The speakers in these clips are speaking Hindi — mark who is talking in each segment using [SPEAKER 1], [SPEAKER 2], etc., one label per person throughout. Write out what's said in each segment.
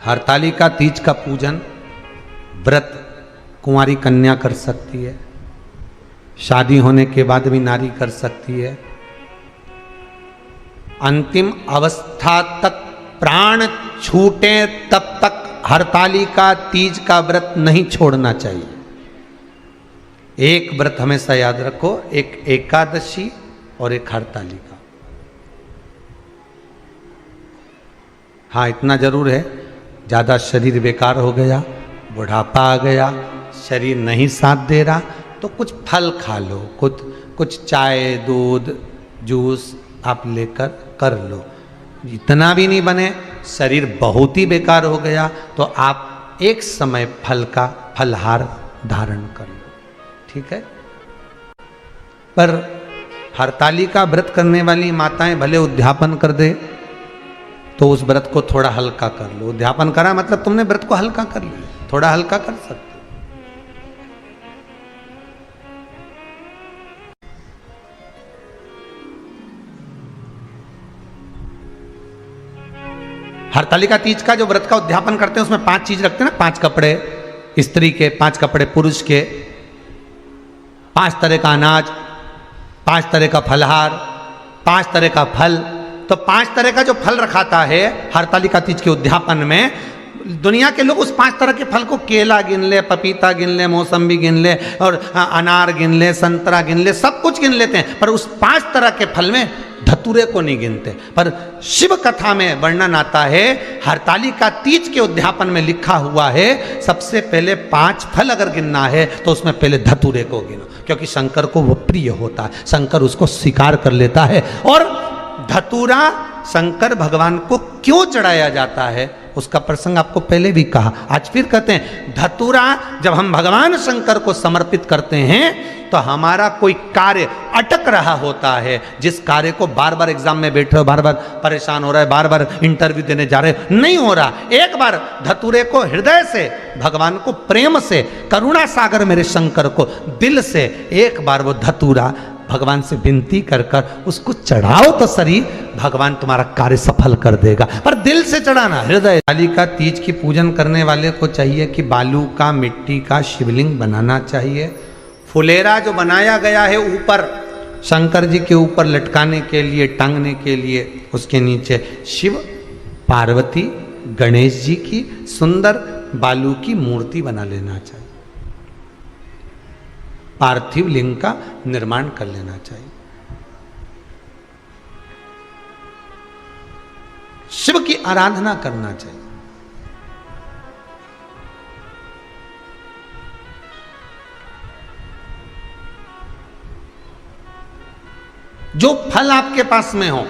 [SPEAKER 1] हरतालिका तीज का पूजन व्रत कुंवारी कन्या कर सकती है, शादी होने के बाद भी नारी कर सकती है। अंतिम अवस्था तक प्राण छूटे तब तक हरतालिका तीज का व्रत नहीं छोड़ना चाहिए। एक व्रत हमेशा याद रखो, एक एकादशी और एक हरतालिका। हाँ, इतना जरूर है, ज़्यादा शरीर बेकार हो गया, बुढ़ापा आ गया, शरीर नहीं साथ दे रहा, तो कुछ फल खा लो, कुछ चाय दूध जूस आप लेकर कर लो। इतना भी नहीं बने, शरीर बहुत ही बेकार हो गया, तो आप एक समय फल का फलहार धारण कर लो, ठीक है। पर हरतालिका व्रत करने वाली माताएं भले उद्यापन कर दे, तो उस व्रत को थोड़ा हल्का कर लो। उद्यापन करा मतलब तुमने व्रत को हल्का कर लिया, थोड़ा हल्का कर सकते। हरतालिका तीज का जो व्रत का उद्यापन करते हैं उसमें 5 चीज रखते हैं ना, 5 कपड़े स्त्री के, 5 कपड़े पुरुष के, 5 तरह का अनाज, 5 तरह का फलहार, 5 तरह का फल। तो 5 तरह का जो फल रखाता है हरतालिका तीज के उद्यापन में, दुनिया के लोग उस 5 तरह के फल को केला गिन ले, पपीता गिन ले, मौसम्बी गिन ले, और अनार गिन ले, संतरा गिन ले, सब कुछ गिन लेते हैं, पर उस 5 तरह के फल में धतूरे को नहीं गिनते। पर शिव कथा में वर्णन आता है, हरतालिका तीज के उद्यापन में लिखा हुआ है, सबसे पहले 5 फल अगर गिनना है तो उसमें पहले धतूरे को गिनो, क्योंकि शंकर को वो प्रिय होता है, शंकर उसको स्वीकार कर लेता है। और धतूरा शंकर भगवान को क्यों चढ़ाया जाता है उसका प्रसंग आपको पहले भी कहा, आज फिर कहते हैं। धतूरा जब हम भगवान शंकर को समर्पित करते हैं तो हमारा कोई कार्य अटक रहा होता है, जिस कार्य को बार बार एग्जाम में बैठ रहे हो, बार बार परेशान हो रहा है, बार बार इंटरव्यू देने जा रहे हो, नहीं हो रहा, एक बार धतूरे को हृदय से भगवान को प्रेम से, करुणा सागर मेरे शंकर को दिल से एक बार वो धतूरा भगवान से विनती कर कर उसको चढ़ाओ तो सही, भगवान तुम्हारा कार्य सफल कर देगा। पर दिल से चढ़ाना, हृदय। हरतालिका तीज की पूजन करने वाले को चाहिए कि बालू का, मिट्टी का शिवलिंग बनाना चाहिए। फुलेरा जो बनाया गया है ऊपर शंकर जी के ऊपर लटकाने के लिए, टांगने के लिए, उसके नीचे शिव पार्वती गणेश जी की सुंदर बालू की मूर्ति बना लेना चाहिए, पार्थिव लिंग का निर्माण कर लेना चाहिए। शिव की आराधना करना चाहिए। जो फल आपके पास में हो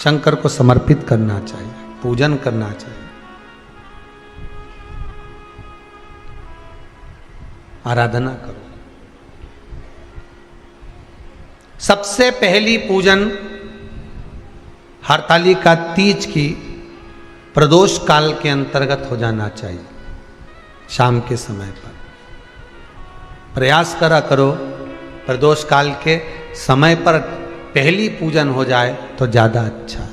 [SPEAKER 1] शंकर को समर्पित करना चाहिए, पूजन करना चाहिए, आराधना करो। सबसे पहली पूजन हरतालिका तीज की प्रदोष काल के अंतर्गत हो जाना चाहिए, शाम के समय पर। प्रयास करा करो प्रदोष काल के समय पर पहली पूजन हो जाए तो ज़्यादा अच्छा।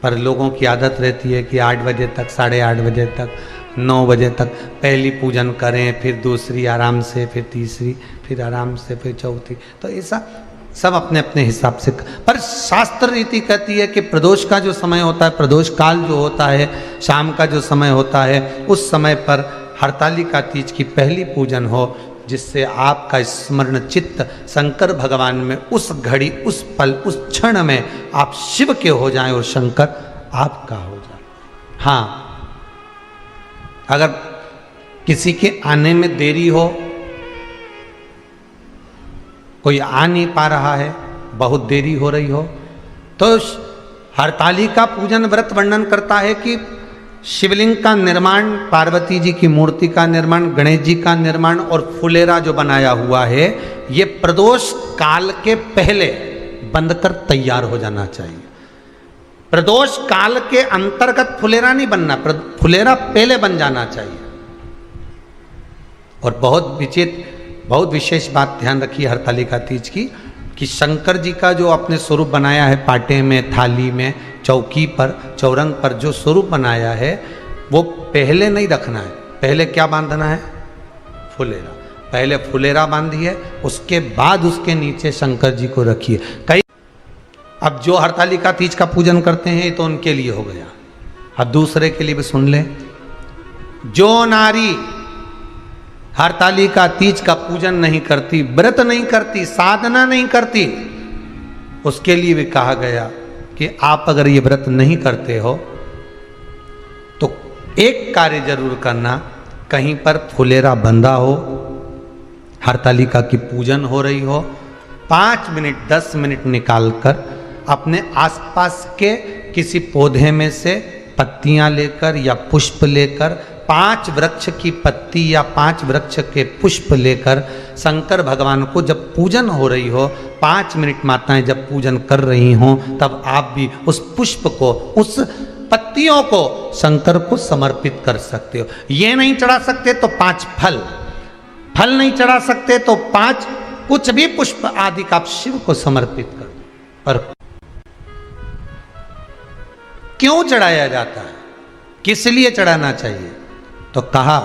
[SPEAKER 1] पर लोगों की आदत रहती है कि 8 बजे तक, 8:30 बजे तक, 9 बजे तक पहली पूजन करें, फिर दूसरी आराम से, फिर तीसरी, फिर आराम से, फिर चौथी। तो ऐसा सब अपने अपने हिसाब से। पर शास्त्र रीति कहती है कि प्रदोष का जो समय होता है, प्रदोष काल जो होता है, शाम का जो समय होता है, उस समय पर हरतालिका तीज की पहली पूजन हो, जिससे आपका स्मरण चित्त शंकर भगवान में उस घड़ी, उस पल, उस क्षण में आप शिव के हो जाएं और शंकर आपका हो जाए। हाँ, अगर किसी के आने में देरी हो, कोई आ नहीं पा रहा है, बहुत देरी हो रही हो, तो हरतालिका पूजन व्रत वर्णन करता है कि शिवलिंग का निर्माण, पार्वती जी की मूर्ति का निर्माण, गणेश जी का निर्माण और फुलेरा जो बनाया हुआ है, ये प्रदोष काल के पहले बंद कर तैयार हो जाना चाहिए। प्रदोष काल के अंतर्गत फुलेरा नहीं बनना, फुलेरा पहले बन जाना चाहिए। और बहुत विशेष बात ध्यान रखिए हरतालिका तीज की, कि शंकर जी का जो अपने स्वरूप बनाया है, पाटे में, थाली में, चौकी पर, चौरंग पर जो स्वरूप बनाया है, वो पहले नहीं रखना है। पहले क्या बांधना है? फुलेरा। पहले फुलेरा बांधिए, उसके बाद उसके नीचे शंकर जी को रखिए। कई अब जो हरतालिका तीज का पूजन करते हैं तो उनके लिए हो गया। अब दूसरे के लिए भी सुन ले। जो नारी हरतालिका तीज का पूजन नहीं करती, व्रत नहीं करती, साधना नहीं करती, उसके लिए भी कहा गया कि आप अगर ये व्रत नहीं करते हो तो एक कार्य जरूर करना, कहीं पर फुलेरा बंधा हो, हरतालिका की पूजन हो रही हो, 5 मिनट 10 मिनट निकालकर अपने आसपास के किसी पौधे में से पत्तियां लेकर या पुष्प लेकर, 5 वृक्ष की पत्ती या 5 वृक्ष के पुष्प लेकर शंकर भगवान को जब पूजन हो रही हो, 5 मिनट माताएं जब पूजन कर रही हों, तब आप भी उस पुष्प को, उस पत्तियों को शंकर को समर्पित कर सकते हो। ये नहीं चढ़ा सकते तो 5 फल नहीं चढ़ा सकते तो 5 कुछ भी पुष्प आदि का आप शिव को समर्पित कर। पर क्यों चढ़ाया जाता है, किस लिए चढ़ाना चाहिए? तो कहा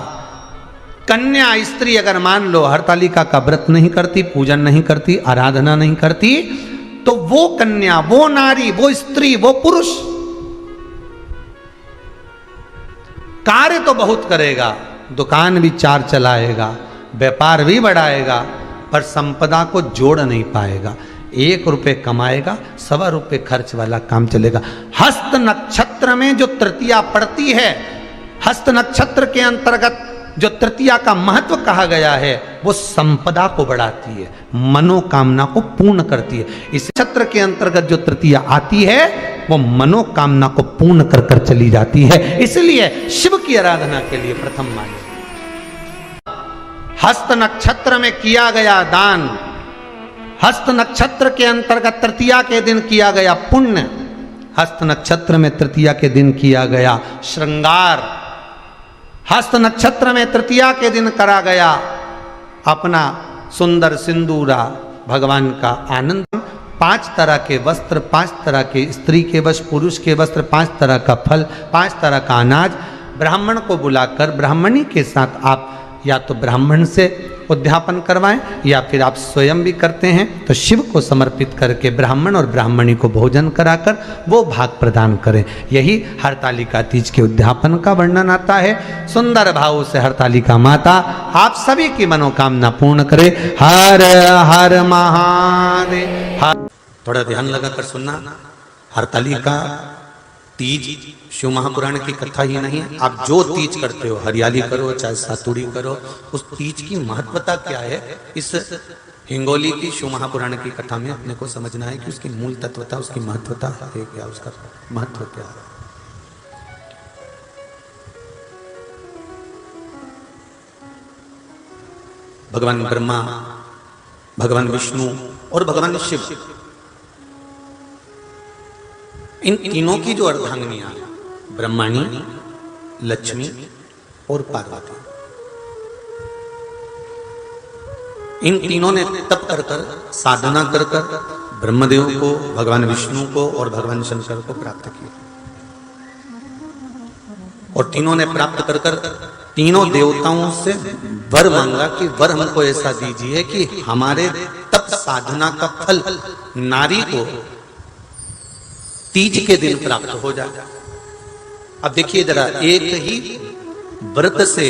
[SPEAKER 1] कन्या स्त्री अगर मान लो हरतालिका का व्रत नहीं करती, पूजन नहीं करती, आराधना नहीं करती, तो वो कन्या, वो नारी, वो स्त्री, वो पुरुष कार्य तो बहुत करेगा, दुकान भी 4 चलाएगा, व्यापार भी बढ़ाएगा, पर संपदा को जोड़ नहीं पाएगा। 1 रुपये कमाएगा, 1.25 रुपये खर्च वाला काम चलेगा। हस्त नक्षत्र में जो तृतीया पड़ती है, हस्त नक्षत्र के अंतर्गत जो तृतीया का महत्व कहा गया है, वो संपदा को बढ़ाती है, मनोकामना को पूर्ण करती है। इस नक्षत्र के अंतर्गत जो तृतीया आती है वो मनोकामना को पूर्ण कर कर चली जाती है। इसलिए शिव की आराधना के लिए प्रथम मान्य। हस्त नक्षत्र में किया गया दान, हस्त नक्षत्र के अंतर्गत तृतीया के दिन किया गया पुण्य, हस्त नक्षत्र में तृतीया के दिन किया गया श्रृंगार, हस्त नक्षत्र में तृतीया के दिन करा गया अपना सुंदर सिंदूरा, भगवान का आनंद। 5 तरह के वस्त्र, 5 तरह के स्त्री के वस्त्र, पुरुष के वस्त्र, 5 तरह का फल, 5 तरह का अनाज, ब्राह्मण को बुलाकर ब्राह्मणी के साथ आप या तो ब्राह्मण से उद्यापन करवाएं या फिर आप स्वयं भी करते हैं तो शिव को समर्पित करके ब्राह्मण और ब्राह्मणी को भोजन कराकर वो भाग प्रदान करें। यही हरतालिका तीज के उद्यापन का वर्णन आता है। सुंदर भाव से हरतालिका माता आप सभी की मनोकामना पूर्ण करे। हर हर महादेव। थोड़ा ध्यान लगाकर सुनना। हरतालिका तीज शिव महापुराण की कथा ही नहीं है। आप जो तीज करते हो, हरियाली करो चाहे सातुड़ी करो, उस तीज की महत्वता क्या है, इस हिंगोली की शिव महापुराण की कथा में अपने को समझना है कि उसकी मूल तत्वता, उसकी महत्वता है क्या, उसका महत्व क्या है। भगवान ब्रह्मा, भगवान विष्णु और भगवान शिव, इन तीनों की जो अर्धांगिनियां हैं, ब्रह्माणी, लक्ष्मी और पार्वती, इन तीनों ने तप कर कर, साधना कर कर ब्रह्मदेव को, भगवान विष्णु को और भगवान शंकर को प्राप्त किया। और तीनों ने प्राप्त कर कर तीनों देवताओं से वर मांगा कि वर हमको ऐसा दीजिए कि हमारे तप साधना का फल नारी को तीज के दिन प्राप्त हो जाए। अब देखिए जरा, एक ही व्रत से,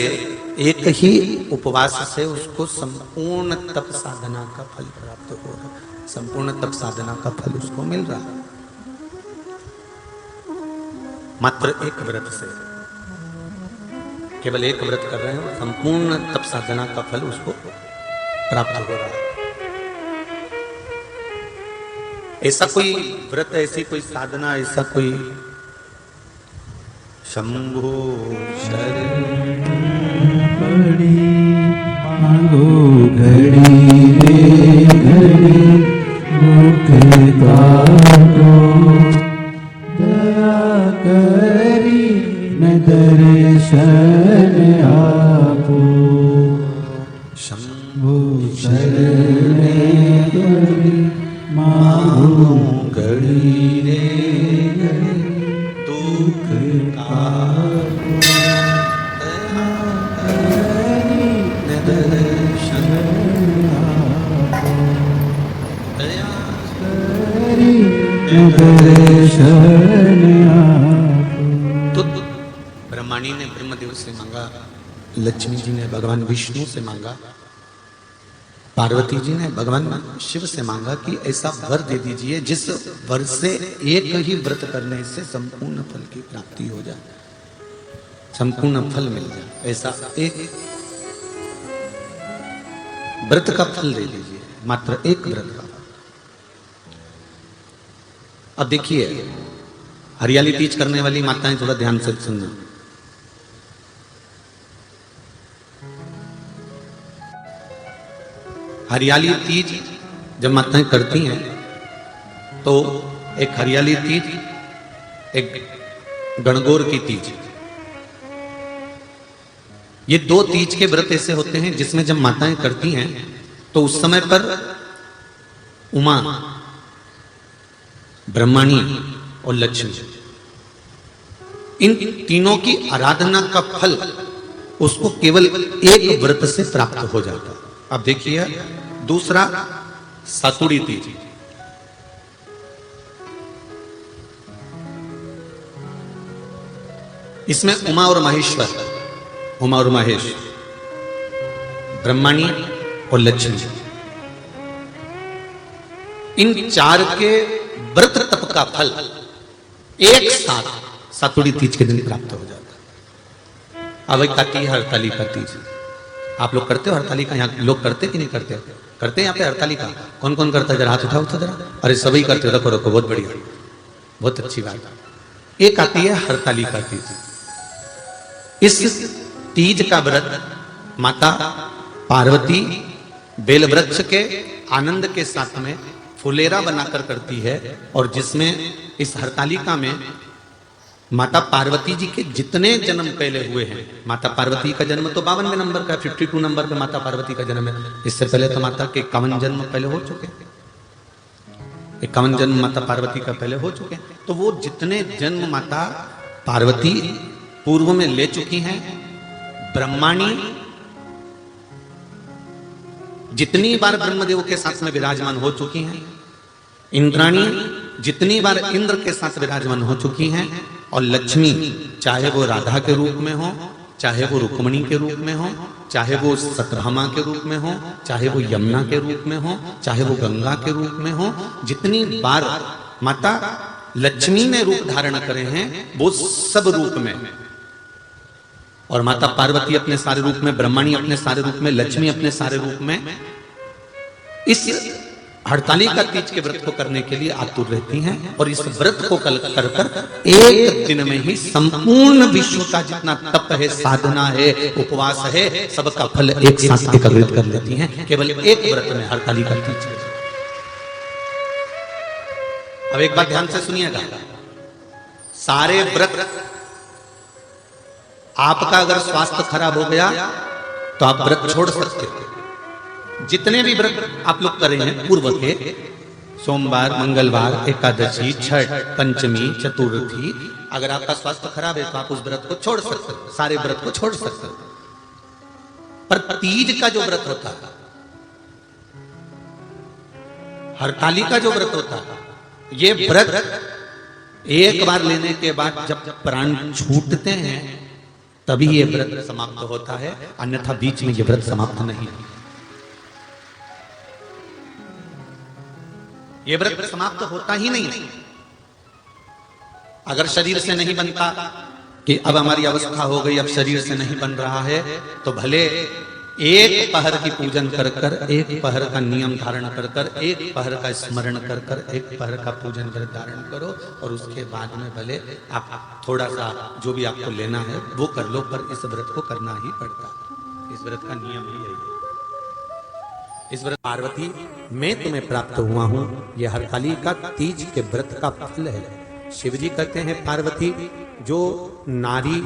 [SPEAKER 1] एक ही उपवास से उसको संपूर्ण तप साधना का फल प्राप्त हो रहा है, संपूर्ण तप साधना का फल उसको मिल रहा है। मात्र एक व्रत से, केवल एक व्रत कर रहे हैं, संपूर्ण तप साधना का फल उसको प्राप्त हो रहा है। ऐसा कोई व्रत, ऐसी कोई साधना, ऐसा कोई शंभो शरण
[SPEAKER 2] पड़ी मांगो घड़ी रे घड़ी मुख काटो दया करी न दर्शन आपो शंभो शरण पड़ी मांगो घड़ी रे घड़ी दुख काटो। करे शरण आप।
[SPEAKER 1] तो ब्रह्माणी ने ब्रह्मदेव से मांगा, लक्ष्मी जी ने भगवान विष्णु से मांगा, पार्वती जी ने भगवान शिव से मांगा कि ऐसा वर दे दीजिए जिस वर से एक ही व्रत करने से संपूर्ण फल की प्राप्ति हो जाए, संपूर्ण फल मिल जाए। ऐसा एक व्रत का फल दे दीजिए, मात्र एक व्रत का। अब देखिए, हरियाली तीज करने वाली माताएं थोड़ा ध्यान से सुनना। हरियाली तीज जब माताएं करती हैं तो एक हरियाली तीज, एक गणगौर की तीज, ये दो तीज के व्रत ऐसे होते हैं जिसमें जब माताएं करती हैं तो उस समय पर उमा, ब्रह्माणी और लक्ष्मी, इन तीनों की आराधना का फल उसको केवल एक व्रत से प्राप्त हो जाता है। अब देखिए दूसरा सातुड़ी तीज। इसमें उमा और महेश्वर, उमा और महेश, ब्रह्माणी और लक्ष्मी, इन चार के व्रत तप का फल एक साथ सातुड़ी तीज के दिन प्राप्त हो जाता है। अब एक आती है हरतालिका तीज। आप लोग करते हो हरतालिका? यहाँ लोग करते कि नहीं करते? करते हैं यहाँ पे हरतालिका? कौन कौन करता है? जरा हाथ उठाओ तो जरा। अरे सभी करते हो, रखो रखो, बहुत बढ़िया, बहुत अच्छी बात। एक आती है हरतालिका तीज। इस तीज का व्रत माता पार्वती बेल वृक्ष के आनंद के साथ में फुलेरा बनाकर करती है, और जिसमें इस हरतालिका में माता पार्वती जी के जितने जन्म पहले हुए हैं, माता पार्वती का जन्म तो 52वें नंबर का, 52 नंबर पे माता पार्वती का जन्म है। इससे पहले तो माता के 51 जन्म पहले हो चुके हैं, 51 जन्म माता पार्वती का पहले हो चुके हैं। तो वो जितने जन्म माता पार्वती पूर्व में ले चुकी हैं, ब्रह्माणी जितनी बार ब्रह्मदेव के साथ में विराजमान हो चुकी हैं, इंद्राणी जितनी बार इंद्र के साथ विराजमान हो चुकी हैं, और लक्ष्मी चाहे वो राधा के रूप में हो, चाहे वो रुक्मणी के रूप में हो, चाहे वो सतभामा के रूप में हो, चाहे वो यमुना के रूप में हो, चाहे वो गंगा के रूप में हो, जितनी बार माता लक्ष्मी ने रूप धारण करे हैं वो सब रूप में, और माता पार्वती अपने सारे रूप में, ब्रह्माणी अपने सारे रूप में, लक्ष्मी अपने सारे रूप में इस हरतालिका तीज के व्रत को करने के लिए आतुर रहती हैं। और इस व्रत को कर कर एक दिन में ही संपूर्ण विश्व का जितना तप है, साधना है, उपवास है, सबका फल एक साथ एकत्रित कर लेती हैं केवल एक व्रत में, हरतालिका तीज। अब एक बात ध्यान से सुनिएगा, सारे व्रत, आपका अगर स्वास्थ्य खराब हो गया तो आप व्रत छोड़ सकते हो। जितने भी व्रत आप लोग कर रहे हैं पूर्व के, सोमवार, मंगलवार, एकादशी, छठ, पंचमी, चतुर्थी, अगर आपका स्वास्थ्य खराब है तो आप उस व्रत को छोड़ सकते हो, सारे व्रत को छोड़ सकते हो। पर तीज का जो व्रत होता है, हरतालिका जो व्रत होता है, ये व्रत एक बार लेने के बाद जब प्राण छूटते हैं तभी ये व्रत समाप्त होता है, अन्यथा बीच में ये व्रत समाप्त नहीं। ये व्रत समाप्त होता ही नहीं। अगर शरीर से नहीं बनता कि अब हमारी अवस्था हो गई, अब शरीर से नहीं बन रहा है, तो भले एक पहर की पूजन कर कर, एक पहर का नियम धारण कर कर, एक पहर का स्मरण कर कर, एक पहर का पूजन व्रत धारण करो, और उसके बाद में भले आप थोड़ा सा जो भी आपको लेना है वो कर लो, पर इस व्रत को करना ही पड़ता है। इस व्रत का नियम ही यही है। इस व्रत पार्वती मैं तुम्हें प्राप्त हुआ हूं, यह हरतालिका तीज के व्रत का फल है। शिव जी कहते हैं पार्वती जो नारी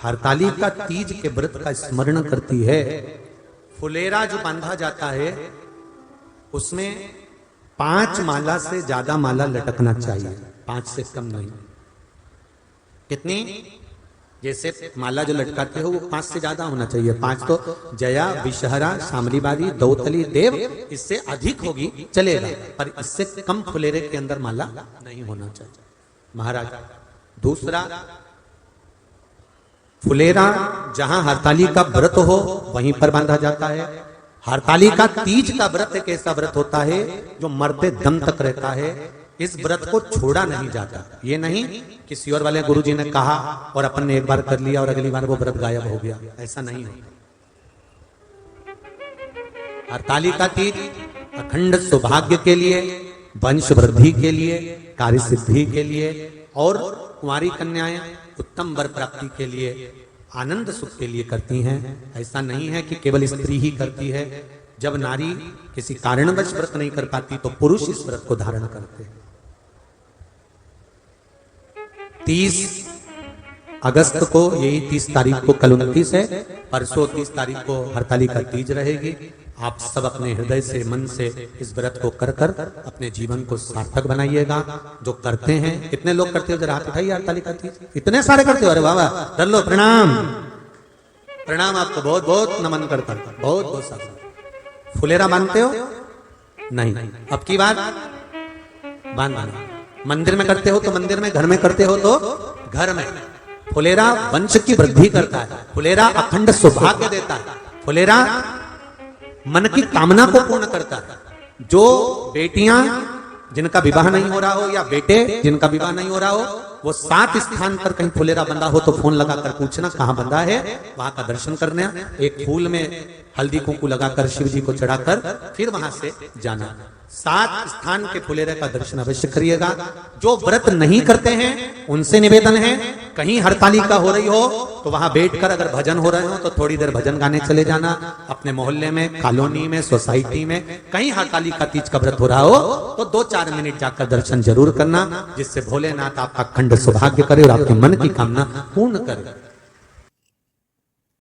[SPEAKER 1] हरतालिका तीज के व्रत का स्मरण करती है, फुलेरा जो बांधा जाता है उसमें 5 माला से ज्यादा माला लटकना चाहिए, 5 से कम नहीं। कितनी? जैसे माला जो लटकाते हो वो 5 से ज्यादा होना चाहिए। 5 तो जया, विषहरा, शामलीबारी, दौतली, देव, इससे अधिक होगी चलेगा, पर इससे कम फुलेरे के अंदर माला नहीं होना चाहिए महाराज। दूसरा, फुलेरा जहां हरताली का व्रत हो वहीं पर बांधा जाता है। हरताली का तीज का व्रत एक ऐसा व्रत होता है जो मरते दम तक रहता है। इस व्रत को छोड़ा नहीं जाता। ये नहीं किसी और वाले गुरुजी ने कहा और अपन ने एक बार कर लिया और अगली बार वो व्रत गायब हो गया, ऐसा नहीं होता। हरताली का तीज अखंड सौभाग्य के लिए, वंश वृद्धि के लिए, कार्य सिद्धि के लिए और कुंवारी कन्याएं उत्तम वर प्राप्ति के लिए, आनंद सुख के लिए करती हैं। ऐसा नहीं है कि केवल स्त्री ही करती है। जब नारी किसी कारणवश व्रत नहीं कर पाती तो पुरुष इस व्रत को धारण करते हैं। 30 अगस्त को, यही 30 तारीख को, कल 29 है, परसों 30 तारीख को हरताली का तीज रहेगी। आप सब अपने हृदय से, मन से इस व्रत को कर कर अपने जीवन को सार्थक बनाइएगा। जो करते हैं, कितने लोग करते हो जरा हाथ उठाइए हरताली का तीज। इतने सारे करते हो, अरे बाबा कर लो, प्रणाम प्रणाम, आपको बहुत बहुत नमन करता हूं, बहुत बहुत सारा। फुलेरा बांधते हो? नहीं। अब की बात बांधना। मंदिर में करते हो तो मंदिर में, घर में करते हो तो घर में। फुलेरा वंश की वृद्धि करता है, फुलेरा अखंड सौभाग्य देता है, फुलेरा मन की कामना को पूर्ण करता है। जो बेटियां जिनका विवाह नहीं हो रहा हो या बेटे जिनका विवाह नहीं हो रहा हो, वो 7 स्थान पर कहीं फुलेरा बंधा हो तो फोन लगाकर पूछना कहां बंधा है, वहां का दर्शन करना। एक फूल में हल्दी कुंकू लगाकर शिव जी को चढ़ाकर फिर वहां से जाना। 7 स्थान के फुलेरे का दर्शन अवश्य करिएगा। जो व्रत नहीं करते हैं उनसे निवेदन है, कहीं हरताली का हो रही हो तो वहां बैठकर अगर भजन हो रहे हो तो थोड़ी देर भजन गाने चले जाना। अपने मोहल्ले में, कॉलोनी में, सोसाइटी में कहीं हरताली का तीज का व्रत हो रहा हो तो 2-4 मिनट जाकर दर्शन जरूर करना, जिससे भोलेनाथ आपका अखंड सौभाग्य करे और आपके मन की कामना पूर्ण करे।